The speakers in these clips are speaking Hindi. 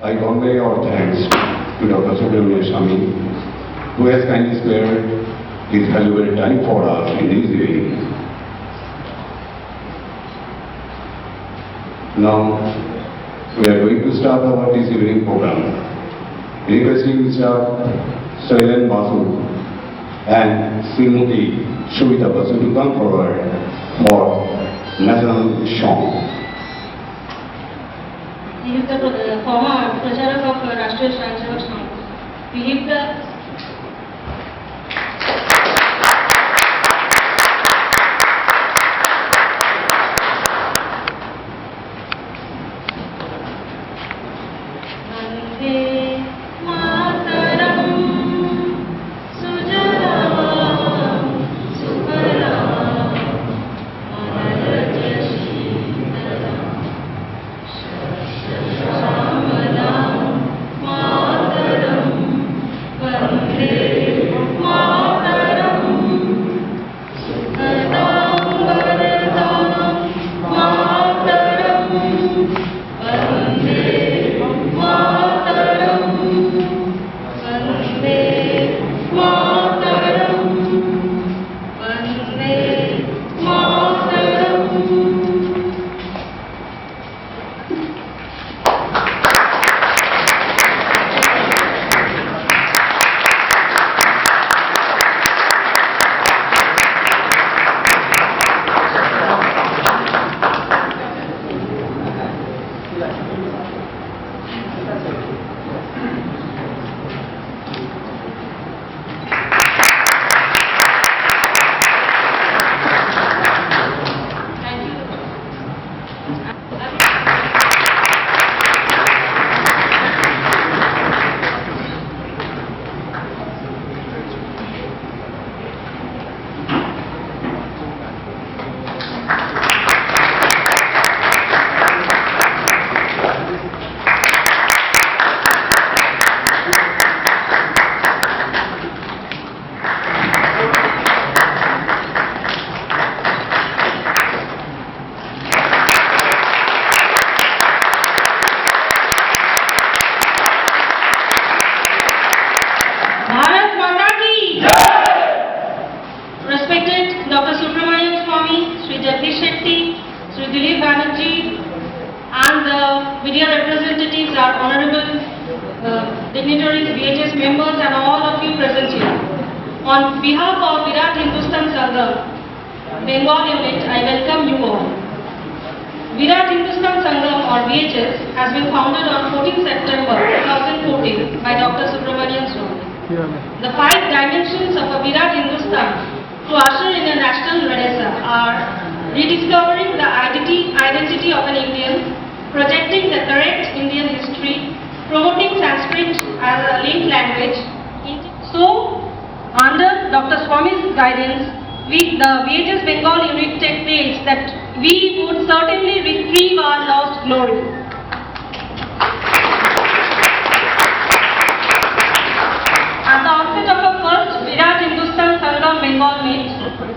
I convey our thanks to Dr. Subramanian Swamy, who has kindly spared his valuable time for us in this evening. Now, we are going to start our this evening program. Requesting Mr. Shailen Basu and Srimati Shobita Basu to come forward for national song. He is the former Pracharak of Rashtriya Swayamsevak Sangh. He is the Dr. Subramanian Swamy, Sri Jagdish Shetty, Sri Dilip Banerjee, and the media representatives, our honorable dignitaries, VHS members, and all of you present here. On behalf of Virat Hindustan Sangam, Bengal unit, I welcome you all. Virat Hindustan Sangam, or VHS, has been founded on 14 September 2014 by Dr. Subramanian Swamy. The 5 dimensions of a Virat Hindustan to usher in a national renaissance are rediscovering the identity of an Indian, projecting the correct Indian history, promoting Sanskrit as a linked language. So, under Dr. Swamy's guidance, the VHS Bengal unit states that we would certainly retrieve our lost glory. At the outset of our first Virat Hindustan Sangam Bengal meet,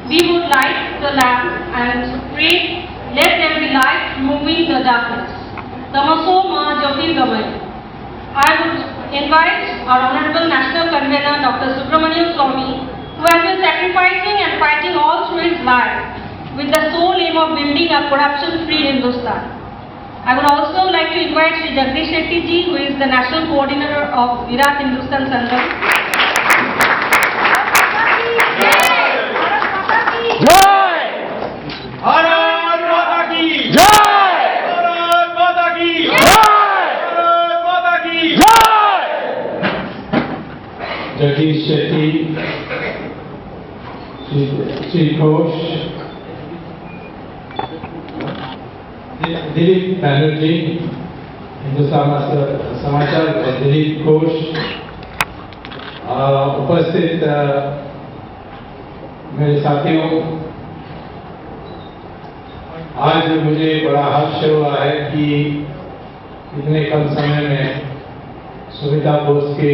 we would light the lamp and pray, let there be light moving the darkness. Tamaso Ma Jyotirgamaya. I would invite our Honorable National Convener Dr. Subramanian Swamy, who has been sacrificing and fighting all through his life with the sole aim of building a corruption-free Hindustan. I would also like to invite Sri Jagdish Shetty ji, who is the National Coordinator of Virat Hindustan Sangam. Jagdish Shetty, Sri Ghosh, Dilip Banerjee, Hindustan Samachar, Dilip Ghosh, उपस्थित मेरे साथियों, आज मुझे बड़ा हर्ष हुआ है कि इतने कम समय में सुमिता बोस के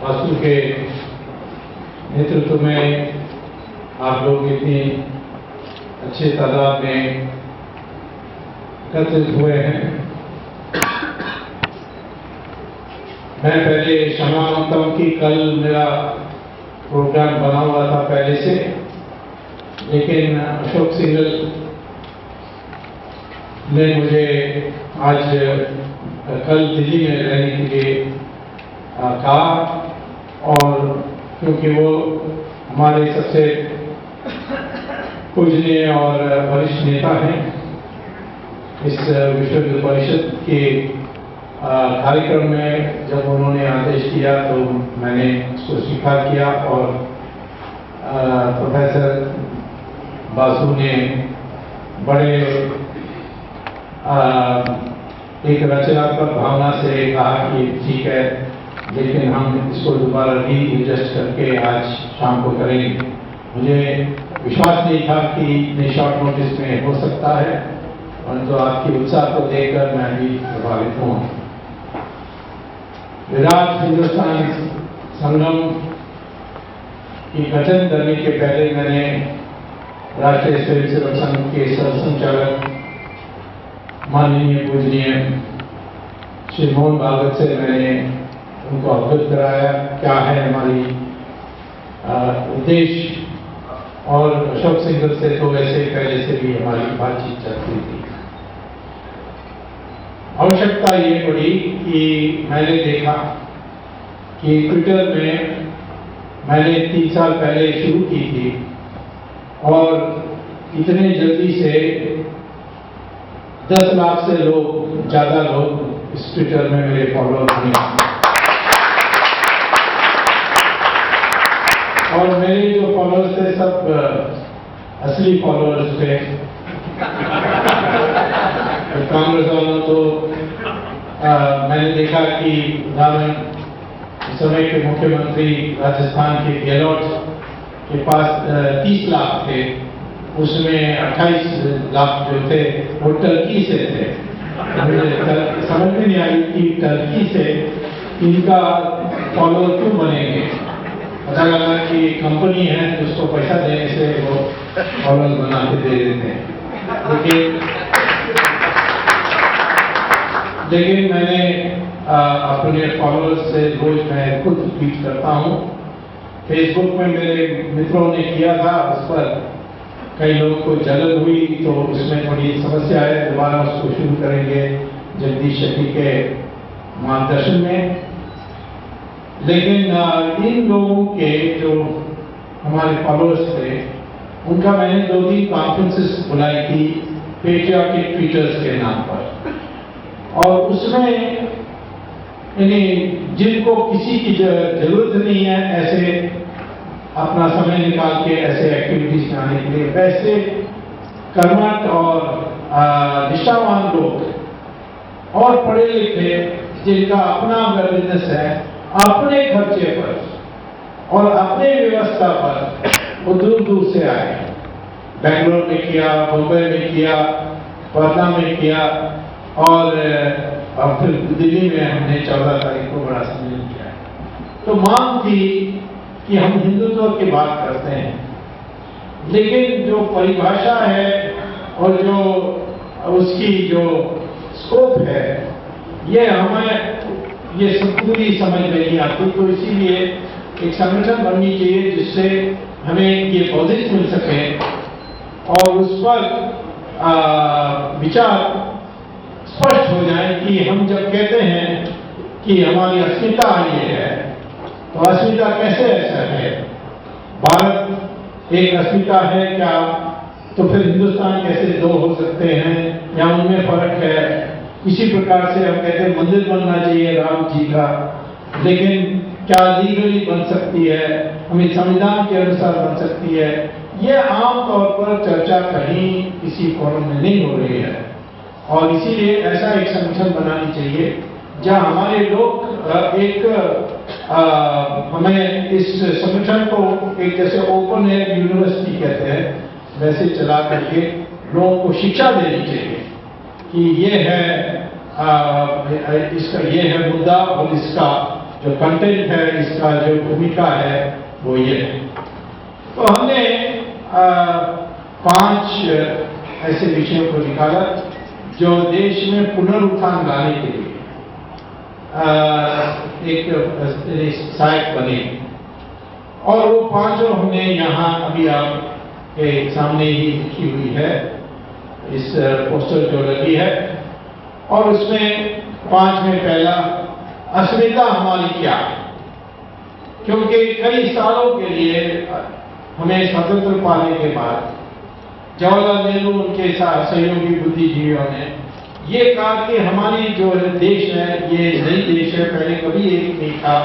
वासु के नेतृत्व में आप लोग इतनी अच्छे तादाद में एकत्रित हुए हैं। मैं पहले क्षमा मांगता हूं कि कल मेरा प्रोग्राम बना हुआ था पहले से, लेकिन अशोक सिंघल ने मुझे आज कल दिल्ली में रहने के लिए कहा, और क्योंकि वो हमारे सबसे पूजनीय और वरिष्ठ नेता हैं, इस विश्व हिंदू परिषद के कार्यक्रम में जब उन्होंने आदेश दिया तो मैंने उसको स्वीकार किया, और प्रोफेसर बासु ने बड़े एक रचनात्मक भावना से कहा कि ठीक है, लेकिन हम इसको दोबारा रीएडजस्ट करके आज शाम को करेंगे। मुझे विश्वास नहीं था कि इतने शॉर्ट नोटिस में हो सकता है, परंतु तो आपकी उत्साह को देखकर मैं भी प्रभावित हूँ। विराट हिंदुस्तान संगम की गठन करने के पहले मैंने राष्ट्रीय स्वयंसेवक संघ के सरसंचालक माननीय पूजनीय श्री मोहन भागवत से मैंने उनको अवगत कराया क्या है हमारी उद्देश्य, और अशोक सिंघल से तो वैसे पहले से भी हमारी बातचीत चलती थी। आवश्यकता ये पड़ी कि मैंने देखा कि ट्विटर में मैंने 3 साल पहले शुरू की थी, और इतने जल्दी से 10 लाख से ज्यादा लोग इस ट्विटर में मेरे फॉलोअर हैं, और मेरे जो फॉलोअर्स थे सब असली फॉलोअर्स थे। कांग्रेस वालों तो मैंने देखा कि उदाहरण समय के मुख्यमंत्री राजस्थान के गहलोत के पास 30 लाख थे, उसमें 28 लाख जो थे वो टर्की से थे। मुझे समझ में नहीं आई कि टर्की से इनका फॉलोअर क्यों बनेंगे। पता लगा कि कंपनी है उसको पैसा देने से वो फॉलोअर बना के दे देते हैं। लेकिन मैंने अपने फॉलोअर्स से रोज मैं खुद ट्वीट करता हूँ। फेसबुक में मेरे मित्रों ने किया था, उस पर कई लोगों को जलन हुई, तो उसमें थोड़ी समस्या है, दोबारा उसको शुरू करेंगे जगदीश शेट्टी के मार्गदर्शन में। लेकिन इन लोगों के जो हमारे फॉलोअर्स थे, उनका मैंने 2-3 कॉन्फ्रेंसेस बुलाई थी पेट्रियाटिक ट्वीटर्स के नाम पर, और उसमें जिनको किसी की जरूरत नहीं है ऐसे अपना समय निकाल के ऐसे एक्टिविटीज में आने के लिए, वैसे कर्मठ और निष्ठावान लोग और पढ़े लिखे जिनका अपना बिजनेस है, अपने खर्चे पर और अपने व्यवस्था पर वो दूर दूर से आए। बेंगलोर में किया, मुंबई में किया, पटना में किया, और फिर दिल्ली में हमने 14 तारीख को बड़ा सम्मेलन किया। तो मांग थी कि हम हिंदुत्व की बात करते हैं, लेकिन जो परिभाषा है और जो उसकी जो स्कोप है, ये हमें ये पूरी समझ में नहीं आती। तो इसीलिए एक संगठन बननी चाहिए जिससे हमें ये पॉजिटिव मिल सके, और उस पर विचार स्पष्ट हो जाए कि हम जब कहते हैं कि हमारी अस्मिता ये है, तो अस्मिता कैसे ऐसा है? भारत एक अस्मिता है क्या? तो फिर हिंदुस्तान कैसे 2 हो सकते हैं, या उनमें फर्क है? इसी प्रकार से हम कहते हैं मंदिर बनना चाहिए राम जी का, लेकिन क्या लीगली बन सकती है, हमें संविधान के अनुसार बन सकती है? ये आम तौर पर चर्चा कहीं किसी फोरम में नहीं हो रही है, और इसीलिए ऐसा एक संगठन बनानी चाहिए जहां हमारे लोग हमें इस संगठन को एक जैसे ओपन एयर यूनिवर्सिटी कहते हैं वैसे चला करके लोगों को शिक्षा देनी चाहिए कि ये है इसका ये है मुद्दा, और इसका जो कंटेंट है, इसका जो भूमिका है वो ये है। तो हमने 5 ऐसे विषयों को निकाला जो देश में पुनरुत्थान लाने के लिए एक सहायक बने। और वो पांचों हमने यहाँ अभी आपके सामने ही लिखी हुई है, इस पोस्टर जो लगी है। और उसमें 5 में पहला, अस्मिता हमारी क्या है, क्योंकि कई सालों के लिए हमें स्वतंत्र पाने के बाद जवाहरलाल नेहरू उनके सहयोगी बुद्धिजीवियों ने ये कहा कि हमारी जो देश है ये नई देश है, पहले कभी एक नहीं था।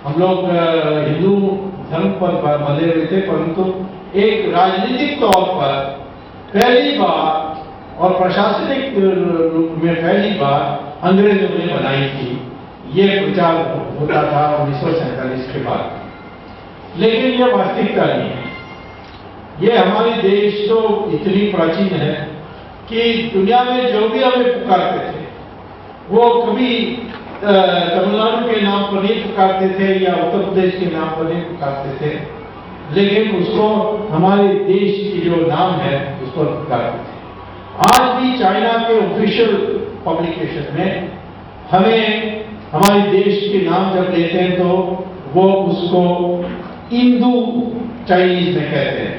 हम लोग हिंदू धर्म पर बंधे हुए थे, परंतु एक राजनीतिक तौर पर पहली बार और प्रशासनिक रूप में पहली बार अंग्रेजों ने बनाई थी। ये प्रचार होता था 1947 के बाद, लेकिन यह वास्तविकता नहीं है। ये हमारी देश तो इतनी प्राचीन है कि दुनिया में जो भी हमें पुकारते थे वो कभी तमिलनाडु के नाम पर नहीं पुकारते थे या उत्तर प्रदेश के नाम पर नहीं पुकारते थे, लेकिन उसको हमारे देश की जो नाम है उस पर पुकारते थे। आज भी चाइना के ऑफिशियल पब्लिकेशन में हमें हमारे देश के नाम जब लेते हैं तो वो उसको इंदू चाइनीज में कहते हैं।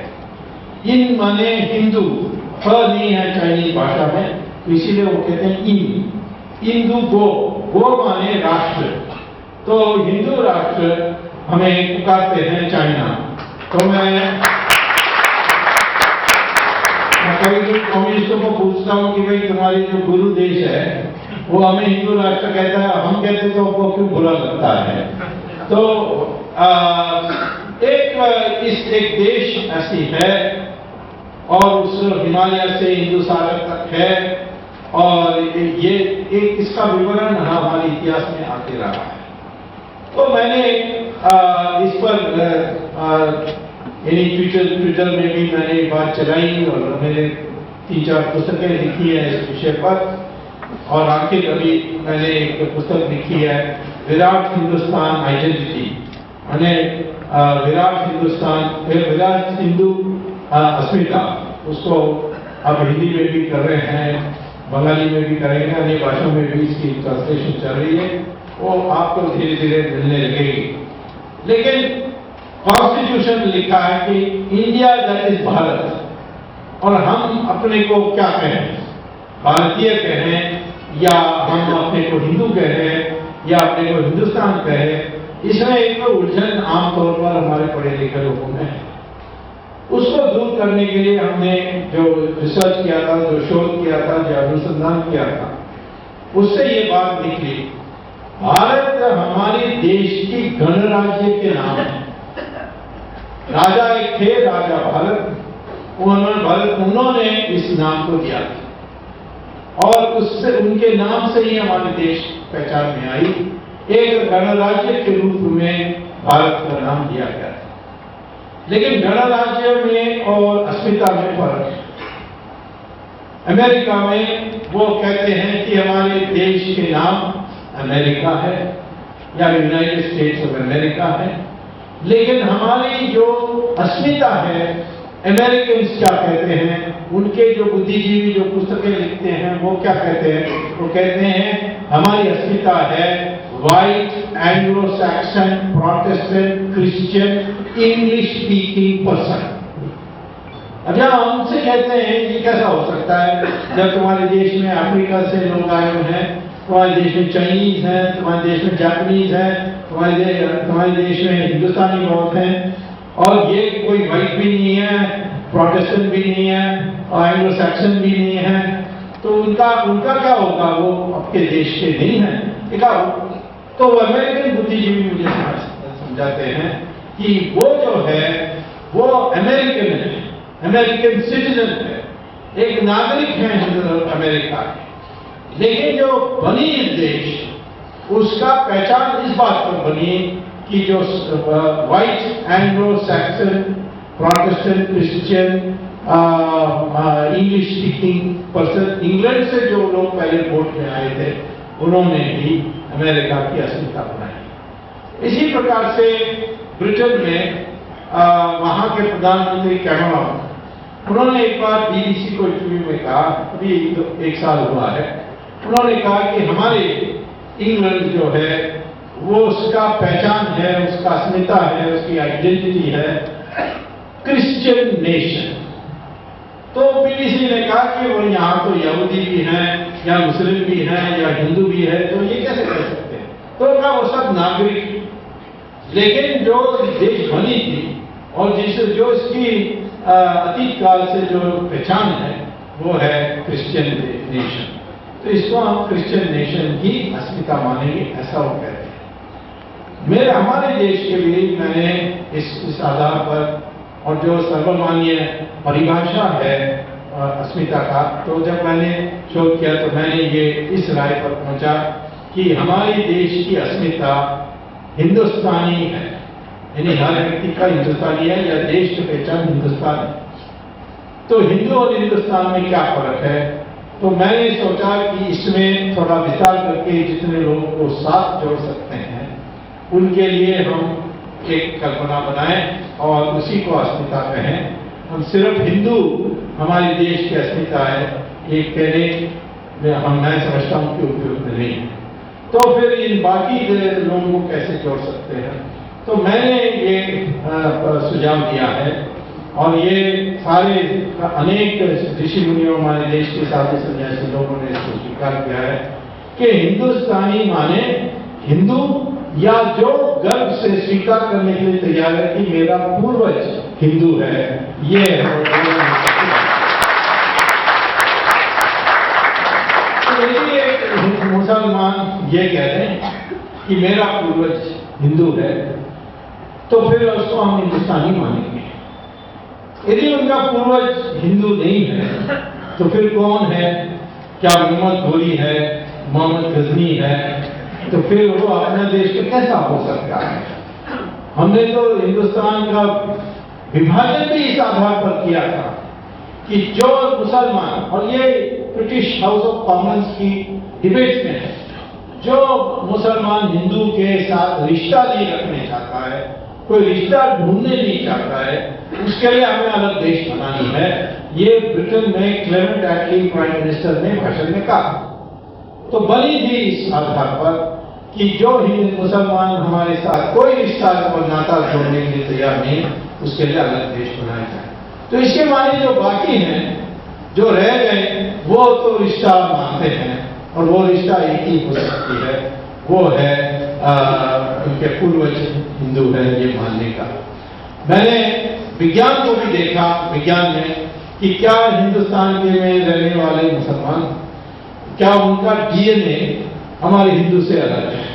इन माने हिंदू, फ नहीं है चाइनीज भाषा में, तो इसीलिए वो कहते हैं इन। इंदू गो माने राष्ट्र, तो हिंदू राष्ट्र हमें पुकारते हैं चाइना। तो मैं कभी कम्युनिस्टों को पूछता हूँ कि भाई तुम्हारी जो गुरु देश है वो हमें हिंदू राष्ट्र कहता है, हम कहते तो आपको क्यों बुरा लगता है। तो एक देश ऐसी है और उस हिमालय से हिंदू सागर तक है, और ये एक इसका विवरण हमारे इतिहास में आते रहा है। तो मैंने इस पर ट्विटर में भी मैंने बात चलाई और मैंने 3-4 पुस्तकें लिखी है इस विषय पर। और आखिर अभी मैंने एक पुस्तक लिखी है, विराट हिंदुस्तान आइडेंटिटी, मैंने विराट हिंदू अस्मिता, उसको अब हिंदी में भी कर रहे हैं, बंगाली में भी करेंगे, अन्य भाषाओं में भी इसकी ट्रांसलेशन चल रही है, वो आपको धीरे धीरे मिलने लगेगी। लेकिन कॉन्स्टिट्यूशन लिखा है कि इंडिया दैट इज भारत, और हम अपने को क्या कहें, भारतीय कहें या हम अपने को हिंदू कहें या अपने को हिंदुस्तान कहें, इसमें एक उलझन आमतौर पर हमारे पढ़े लिखे लोगों में है। उसको दूर करने के लिए हमने जो रिसर्च किया था, जो शोध किया था, जो अनुसंधान किया था, उससे ये बात निकली, भारत हमारे देश की गणराज्य के नाम है। राजा एक थे, राजा भारत, उन्होंने इस नाम को दिया था और उससे उनके नाम से ही हमारे देश पहचान में आई। एक गणराज्य के रूप में भारत का नाम दिया गया था। लेकिन गणराज्य में और अस्मिता में फर्क है। अमेरिका में वो कहते हैं कि हमारे देश के नाम अमेरिका है या यूनाइटेड स्टेट्स ऑफ अमेरिका है, लेकिन हमारी जो अस्मिता है, अमेरिकन क्या कहते हैं, उनके जो बुद्धिजीवी जो पुस्तकें लिखते हैं वो क्या कहते हैं, वो कहते हैं हमारी अस्मिता है white Anglo Saxon Protestant Christian English speaking person. अब जब हम उनसे कहते हैं ये कैसा हो सकता है, जब तुम्हारे देश में अफ्रीका से लोग आए हुए हैं, तुम्हारे देश में चाइनीज हैं, तुम्हारे देश में जापानीज हैं, तुम्हारे देश में हिंदुस्तानी बहुत हैं, और ये कोई व्हाइट भी नहीं है, प्रोटेस्टेंट भी नहीं है और एंग्लो सैक्सन भी नहीं है, तो उनका क्या होगा, वो आपके देश के नहीं है। तो अमेरिकन बुद्धिजीवी मुझे समझाते हैं कि वो जो है वो अमेरिकन है, अमेरिकन सिटीजन है, एक नागरिक है अमेरिका के। लेकिन जो बनी देश, उसका पहचान इस बात पर बनी कि जो white Anglo Saxon Protestant Christian English speaking person, England से जो लोग पहले वोट में आए थे, उन्होंने ही अमेरिका की अस्मिता बनाई। इसी प्रकार से ब्रिटेन में वहां के प्रधानमंत्री कैमरॉन, उन्होंने एक बार BBC को इंटरव्यू में कहा, अभी 1 साल हुआ है, उन्होंने कहा कि हमारे इंग्लैंड जो है वो उसका पहचान है, उसका अस्मिता है, उसकी आइडेंटिटी है क्रिश्चियन नेशन। तो बीबीसी ने कहा कि वो यहाँ तो यहूदी भी हैं या मुस्लिम भी हैं या हिंदू भी है, तो ये कैसे कर सकते हैं? तो कहा वो सब नागरिक, लेकिन जो देश बनी थी और जो इसकी अतीत काल से जो पहचान है वो है क्रिश्चियन नेशन। तो इसको हम क्रिश्चियन नेशन की अस्मिता मानेंगे, ऐसा वो कहते हैं। हमारे देश के लिए मैंने इस आधार पर और जो सर्वमान्य परिभाषा है अस्मिता का, तो जब मैंने शोध किया तो मैंने ये इस राय पर पहुंचा कि हमारे देश की अस्मिता हिंदुस्तानी है, यानी हर व्यक्ति का हिंदुस्तानी है या देश की पहचान हिंदुस्तान है। तो हिंदू और हिंदुस्तान में क्या फर्क है? तो मैंने सोचा कि इसमें थोड़ा विस्तार करके जितने लोगों को साथ जोड़ सकते हैं उनके लिए हम एक कल्पना बनाएं और उसी को अस्मिता कहें। हम सिर्फ हिंदू हमारे देश की अस्मिता है ये कहने में मैं समझता हूं कि उपयुक्त नहीं है। तो फिर इन बाकी लोगों को कैसे जोड़ सकते हैं? तो मैंने ये सुझाव दिया है और ये सारे अनेक ऋषि मुनियों हमारे देश के साधु सन्यासी लोगों ने इसको स्वीकार किया है कि हिंदुस्तानी माने हिंदू या जो गर्व से स्वीकार करने के लिए तैयार है कि मेरा पूर्वज हिंदू है। ये तो एक मुसलमान ये कहते हैं कि मेरा पूर्वज हिंदू है, तो फिर उसको हम हिंदुस्तानी मानेंगे। यदि उनका पूर्वज हिंदू नहीं है तो फिर कौन है? क्या मोहम्मद घोरी है, मोहम्मद गजनी है? तो फिर वो अपना देश में कैसा हो सकता है? हमने तो हिंदुस्तान का विभाजन भी इस आधार पर किया था कि जो मुसलमान, और ये ब्रिटिश हाउस ऑफ कॉमन्स की डिबेट में है, जो मुसलमान हिंदू के साथ रिश्ता नहीं रखने चाहता है, कोई रिश्ता ढूंढने नहीं चाहता है, उसके लिए हमें अलग देश बनानी है। ये ब्रिटेन में क्लेमेंट एटली प्राइम मिनिस्टर ने भाषण में कहा। तो बनी थी इस आधार पर कि जो हिंदू मुसलमान हमारे साथ कोई रिश्ता और नाता जोड़ने के लिए तैयार नहीं, उसके लिए अलग देश बनाया जाए। तो इसके माने जो बाकी हैं, जो रह गए, वो तो रिश्ता मानते हैं और वो रिश्ता एक ही हो सकती है, वो है उनके पूर्वज हिंदू है ये मानने का। मैंने विज्ञान को भी देखा, विज्ञान में कि क्या हिंदुस्तान के में रहने वाले मुसलमान, क्या उनका डीएनए हमारे हिंदू से अलग है?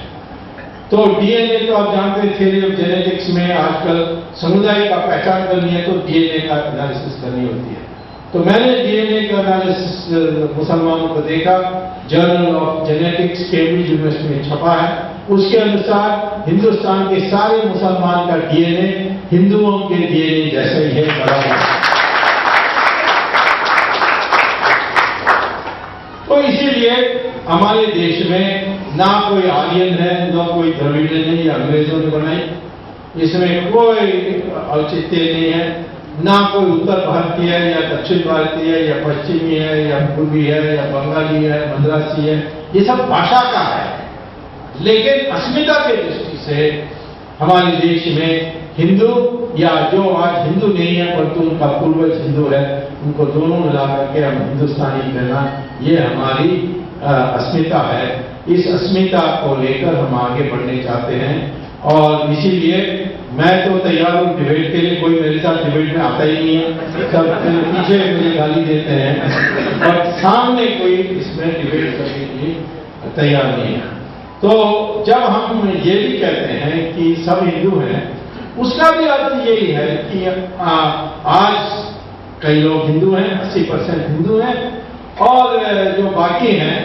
तो डीएनए तो आप जानते हैं थ्योरी ऑफ जेनेटिक्स में आजकल समुदाय का पहचान करनी है तो डीएनए का एनालिसिस करनी होती है। तो मैंने डीएनए का एनालिसिस मुसलमानों को देखा, journal of genetics Cambridge university में छपा है। उसके अनुसार हिंदुस्तान के सारे मुसलमान का डीएनए हिंदुओं के डीएनए जैसा ही है, बराबर। तो इसीलिए हमारे देश में ना कोई आर्यन है, ना कोई द्रविड़न है या अंग्रेजों ने बनाई, इसमें कोई औचित्य नहीं है। ना कोई उत्तर भारतीय है या दक्षिण भारतीय है या पश्चिमी है या पूर्वी है या बंगाली है, मद्रासी है, ये सब भाषा का है। लेकिन अस्मिता के दृष्टि से हमारे देश में हिंदू या जो आज हिंदू नहीं है परंतु उनका पूर्वज हिंदू है, उनको दोनों मिला करके हम हिंदुस्तानी कहना, ये हमारी अस्मिता है। इस अस्मिता को लेकर हम आगे बढ़ने चाहते हैं और इसीलिए मैं तो तैयार हूँ डिबेट के लिए। कोई मेरे साथ डिबेट में आता ही नहीं है, सब पीछे मुझे गाली देते हैं और सामने कोई इसमें डिबेट करने के लिए तैयार नहीं है। तो जब हम ये भी कहते हैं कि सब हिंदू हैं, उसका भी अर्थ यही है कि आज कई लोग हिंदू हैं, 80% हिंदू हैं और जो बाकी हैं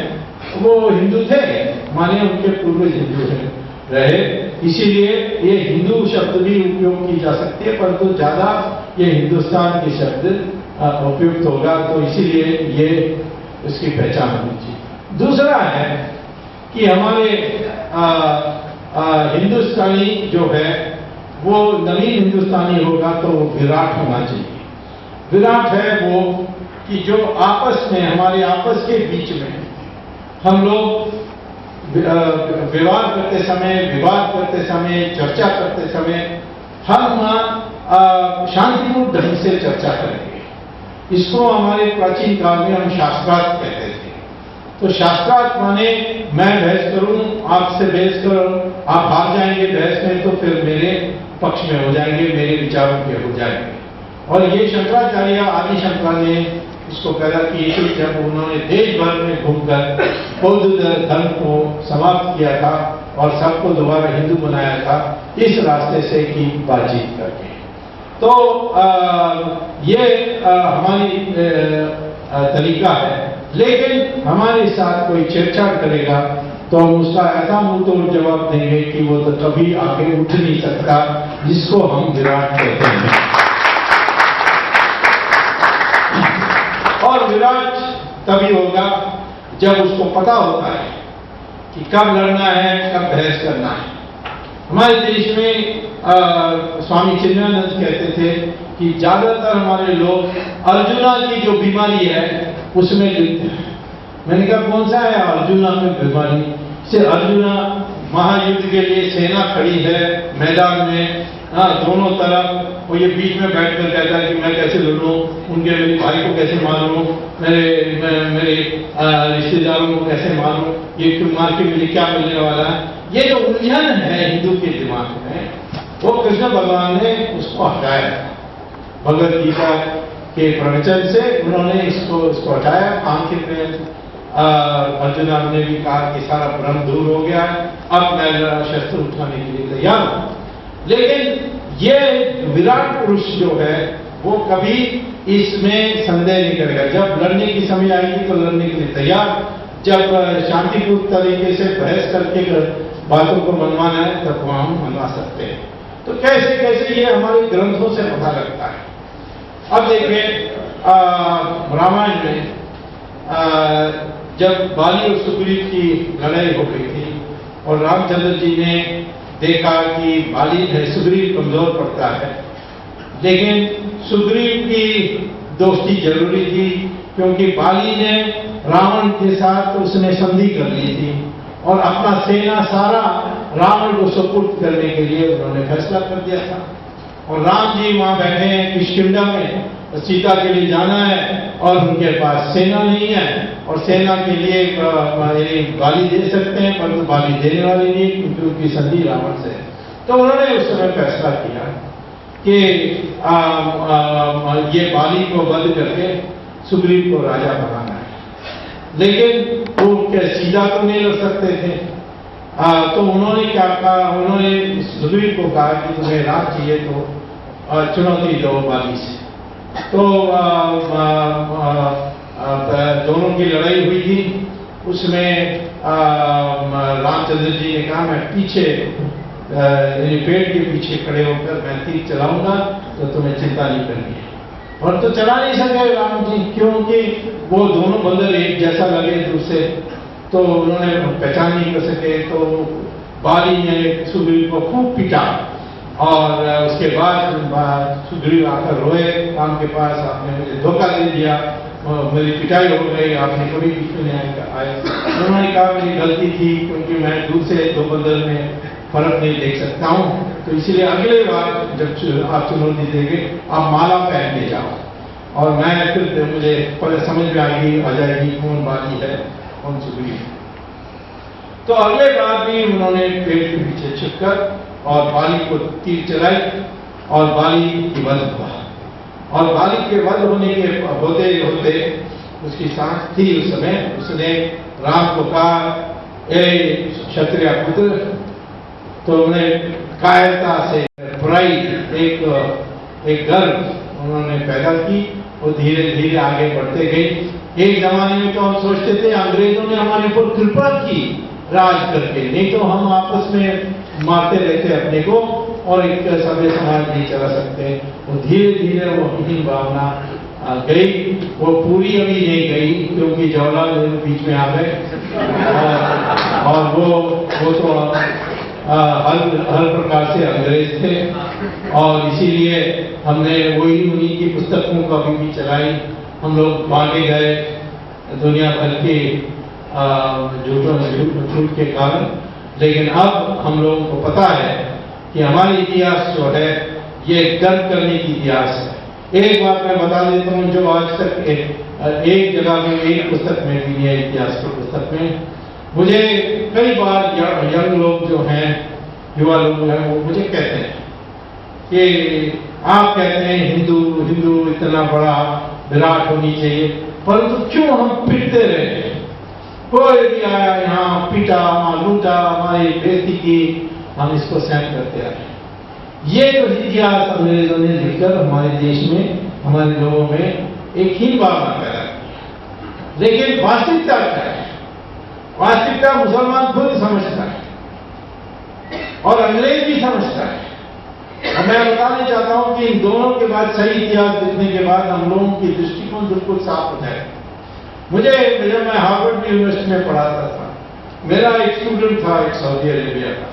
वो हिंदू थे, माने उनके पूर्वज हिंदू रहे। इसीलिए ये हिंदू शब्द भी उपयोग की जा सकती है, परंतु ज्यादा ये हिंदुस्तान की शब्द उपयुक्त होगा। तो इसीलिए ये उसकी पहचान होनी चाहिए। दूसरा है कि हमारे हिंदुस्तानी जो है वो नवीन हिंदुस्तानी होगा तो वो विराट होना चाहिए। विराट है वो कि जो आपस में, हमारे आपस के बीच में हम लोग व्यवहार करते समय, विवाद करते समय, चर्चा करते समय हम शांतिपूर्ण ढंग से चर्चा करेंगे। इसको हमारे प्राचीन काल में हम शास्त्रार्थ कहते थे। तो शास्त्रार्थ माने मैं बहस करूं, आपसे बहस करूं, आप हार जाएंगे बहस में तो फिर मेरे पक्ष में हो जाएंगे, मेरे विचारों के हो जाएंगे। और ये शंकराचार्य आदि शंकर ने इसको पैदा किए थे जब उन्होंने देश भर में घूमकर बौद्ध धर्म को समाप्त किया था और सबको दोबारा हिंदू बनाया था इस रास्ते से की बातचीत करके। तो ये हमारी तरीका है। लेकिन हमारे साथ कोई छेड़छाड़ करेगा तो हम उसका ऐसा मुंह तोड़ जवाब देंगे कि वो तो कभी आगे उठ नहीं सकता, जिसको हम विराट कहते हैं। और विराट तभी होगा जब उसको पता होता है कि कब लड़ना है, कब बहस करना है। हमारे देश में स्वामी चिन्मयानंद कहते थे कि ज्यादातर हमारे लोग अर्जुना की जो बीमारी है उसमें गिरते हैं। मैंने कहा कौन सा है अर्जुना में बीमारी? से अर्जुना महायुद्ध के लिए सेना खड़ी है मैदान में, दोनों तरफ, वो ये बीच में बैठकर कहता है कि मैं कैसे लड़ूं, उनके मेरे भाई को कैसे मारूं, मेरे रिश्तेदारों को कैसे मारूं, ये क्यों मार के मुझे क्या मिलने वाला है। ये जो उलझन है हिंदू के दिमाग में, वो कृष्ण भगवान ने उसको हटाया। भगवद गीता के प्रवचन से उन्होंने इसको हटाया। आखिर में अर्जुना ने भी कहा कि सारा भ्रम दूर हो गया, अब मैं शस्त्र उठाने के लिए तैयार हूं। लेकिन ये विराट पुरुष जो है वो कभी इसमें संदेह नहीं करेगा। जब लड़ने की समय आएगी तो लड़ने के लिए तैयार, जब शांतिपूर्ण तरीके से बहस करके बातों को मनवाना है तब वहां हम मनवा सकते हैं। तो कैसे कैसे ये हमारे ग्रंथों से पता लगता है। अब देखिए रामायण में जब बाली और सुग्रीव की लड़ाई हो गई थी और रामचंद्र जी ने देखा कि सुग्रीव कमजोर पड़ता है, लेकिन सुग्रीव की दोस्ती जरूरी थी क्योंकि बाली ने रावण के साथ उसने संधि कर ली थी और अपना सेना सारा रावण को सुपुर्द करने के लिए उन्होंने फैसला कर दिया था। और राम जी वहां बैठे हैं किष्किंधा में, सीता के लिए जाना है और उनके पास सेना नहीं है और सेना के लिए बाली दे सकते हैं परंतु बाली देने वाले नहीं क्योंकि उनकी संधि रावण से है। तो उन्होंने उस समय फैसला किया कि ये बाली को वध करके सुग्रीव को राजा बनाना है। लेकिन वो क्या सीधा तो नहीं लड़ सकते थे। तो उन्होंने क्या कहा, उन्होंने सुग्रीव को कहा कि तुम्हें राज चाहिए तो चुनौती दो बाली से। तो दोनों की लड़ाई हुई थी। उसमें रामचंद्र जी ने कहा मैं पीछे पेड़ के पीछे खड़े होकर मैं तीर चलाऊंगा तो तुम्हें चिंता नहीं करनी है। और तो चला नहीं सके राम जी क्योंकि वो दोनों बंदर एक जैसा लगे दूसरे, तो उन्होंने पहचान नहीं कर सके। तो बाली ने सुग्रीव को खूब पीटा और उसके बाद सुग्रीव आकर रोए राम के पास, आपने मुझे धोखा दे दिया, मेरी पिटाई हो गई, आपने कभी बीच में नहीं आए। उन्होंने कहा मेरी गलती थी क्योंकि मैं दूर से दो बंदर में फर्क नहीं देख सकता हूँ, तो इसलिए अगले बार जब आप चुनौती देंगे आप माला पहन के जाओ और मैं फिर मुझे समझ में आ जाएगी कौन बाली है कौन सुग्रीव। तो अगले बार भी उन्होंने पेड़ के पीछे छिपकर और बाली को तीर चलाई और बाली की वध हुआ। और बाली के वध होने के होते होते उसकी सांस थी उस समय, उसने राम को कहा ए क्षत्रिय पुत्र, तो उन्हें कायरता से प्राइड एक गर्व उन्होंने पैदा की। वो धीरे धीरे आगे बढ़ते गए। एक जमाने में तो हम सोचते थे अंग्रेजों ने हमारे ऊपर कृपा की राज करके, नहीं तो हम आपस में मारते रहते अपने को और एक सभ्य समाज नहीं चला सकते। वो धीरे धीरे वो हिंदी भावना गई, वो पूरी अभी नहीं गई क्योंकि जवाहरलाल नेहरू बीच में आ गए और वो तो हर प्रकार से अंग्रेज थे और इसीलिए हमने वही उन्हीं की पुस्तकों को अभी भी चलाई। हम लोग बांटे गए दुनिया भर के झूठ के कारण। लेकिन अब हम लोगों को पता है कि हमारा इतिहास जो है ये गर्व करने की इतिहास है। एक बात मैं बता देता हूँ, जो आज तक एक जगह में, एक पुस्तक में भी है, इतिहास की पुस्तक में, मुझे कई बार यंग लोग जो हैं, युवा लोग हैं, वो मुझे कहते हैं कि आप कहते हैं हिंदू इतना बड़ा विराट होनी चाहिए, परंतु क्यों हम पिटते रहे? कोई भी आया यहाँ पीटा, लूटा, हमारी बेइज्जती की, हम इसको सहन करते रहे। ये जो इतिहास अंग्रेजों ने लिखकर हमारे देश में, हमारे लोगों में एक ही भावना पैदा की। लेकिन वास्तविकता क्या है? वास्तविकता मुसलमान खुद समझता है और अंग्रेज भी समझता है। और मैं बताना चाहता हूं कि इन दोनों के बाद, सही इतिहास लिखने के बाद, हम लोगों की दृष्टिकोण बिल्कुल साफ हो जाए। जब मैं हार्वर्ड यूनिवर्सिटी में पढ़ाता था, मेरा एक स्टूडेंट था, एक सऊदी अरेबिया का।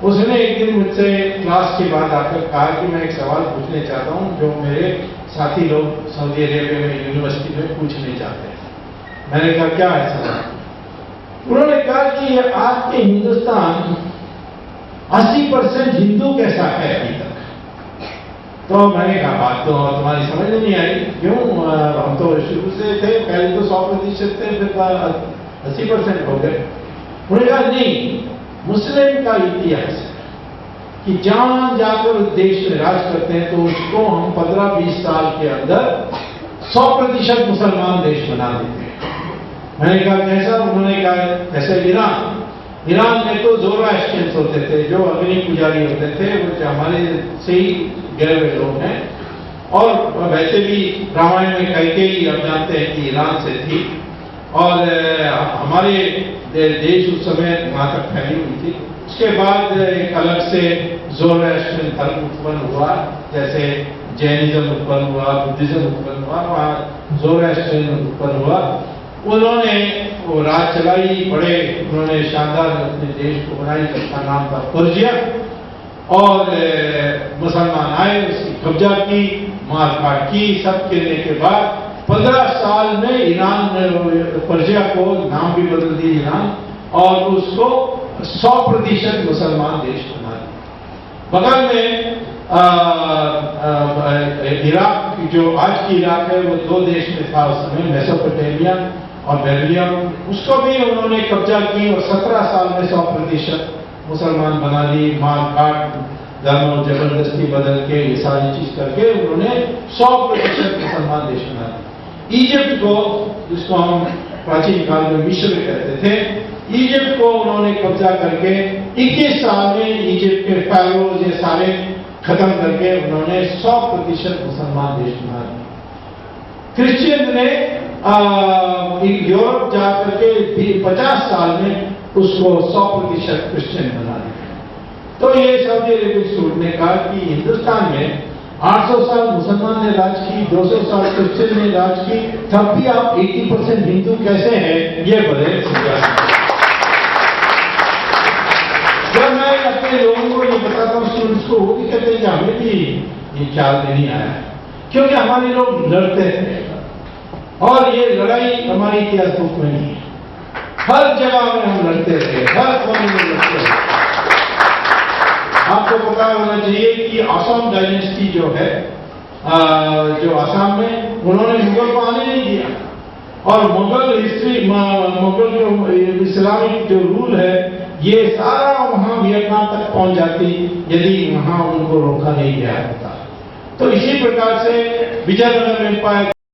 उसने एक दिन मुझसे क्लास के बाद आकर कहा कि मैं एक सवाल पूछने चाहता हूं जो मेरे साथी लोग सऊदी अरेबिया में यूनिवर्सिटी में पूछने चाहते हैं। मैंने कहा क्या है सवाल? उन्होंने कहा कि आज के हिंदुस्तान 80% हिंदू कैसा है अभी तक? तो मैंने कहा बात तो तुम्हारी समझ में नहीं आई, क्यों? हम तो शुरू से थे, पहले तो 100% थे, फिर 80% हो गए। उन्होंने कहा नहीं, मुस्लिम का इतिहास है कि जहां जाकर देश में राज करते हैं तो उसको हम 15-20 साल के अंदर 100% मुसलमान देश बना देते हैं। मैंने कहा कैसा? उन्होंने कहा ऐसे ईरान में तो ज़ोरास्ट्रियंस होते थे, जो अग्नि पुजारी होते थे, वो हमारे से ही गए हुए लोग हैं। और वैसे भी रामायण में कैकेयी, आप जानते हैं कि ईरान से थी, और हमारे देश उस समय वहां तक फैली हुई थी। उसके बाद एक अलग से ज़ोरास्ट्रियन धर्म उत्पन्न हुआ, जैसे जैनिज्म उत्पन्न हुआ, बुद्धिज्म उत्पन्न हुआ, वहां ज़ोरास्ट्रियन उत्पन्न हुआ। उन्होंने वो राज चलाई, बड़े उन्होंने शानदार अपने देश को बनाई, जिसका नाम था पर्जिया। और मुसलमान आए, उसकी कब्जा की, मारकाट की, सब करने के बाद 15 साल में ईरान, पर्जिया को नाम भी बदल दिया ईरान, और उसको 100% मुसलमान देश बना दिया। बगल में इराक, जो आज की इराक है, वो 2 देश में था उस समय, मेसोपोटामिया और बेबीलोनिया, उसको भी उन्होंने कब्जा की और 17 साल में 100% मुसलमान बना ली। मारकाट, धर्म जबरदस्ती बदल के, ये सारी चीज करके उन्होंने 100% मुसलमान देश बना दिया। इजिप्ट को, जिसको हम प्राचीन काल में मिस्र कहते थे, इजिप्ट को उन्होंने कब्जा करके 21 साल में इजिप्ट के फेरोज ये सारे खत्म करके उन्होंने 100% मुसलमान देश बना दिया। क्रिश्चियन ने यूरोप जाकर के 50 साल में उसको 100% क्रिश्चियन बना दिया। तो ये सऊदी अरेबियन स्टूडेंट ने कहा कि हिंदुस्तान में 800 साल मुसलमान ने राज की, 200 साल क्रिश्चियन ने राज की, तब भी आप 80% हिंदू कैसे हैं? ये बड़े जब मैं अपने लोगों को ये बताता हूँ, स्टूडेंट्स को, वो भी कहते हैं कि हमें भी ये ख्याल नहीं आया, क्योंकि हमारे लोग लड़ते थे और ये लड़ाई हमारी इतिहास बुक में नहीं है। हर जगह में हम लड़ते थे, हर कोने में लड़ते थे। आपको पता होना चाहिए कि असम डायनेस्टी जो है, जो असम में, उन्होंने मुगल को आने नहीं दिया, और मुगल हिस्ट्री, मुगल जो इस्लामिक जो रूल है, ये सारा वहां वियतनाम तक पहुंच जाती यदि वहां उनको रोका नहीं गया होता। तो इसी प्रकार से विजयनगर एम्पायर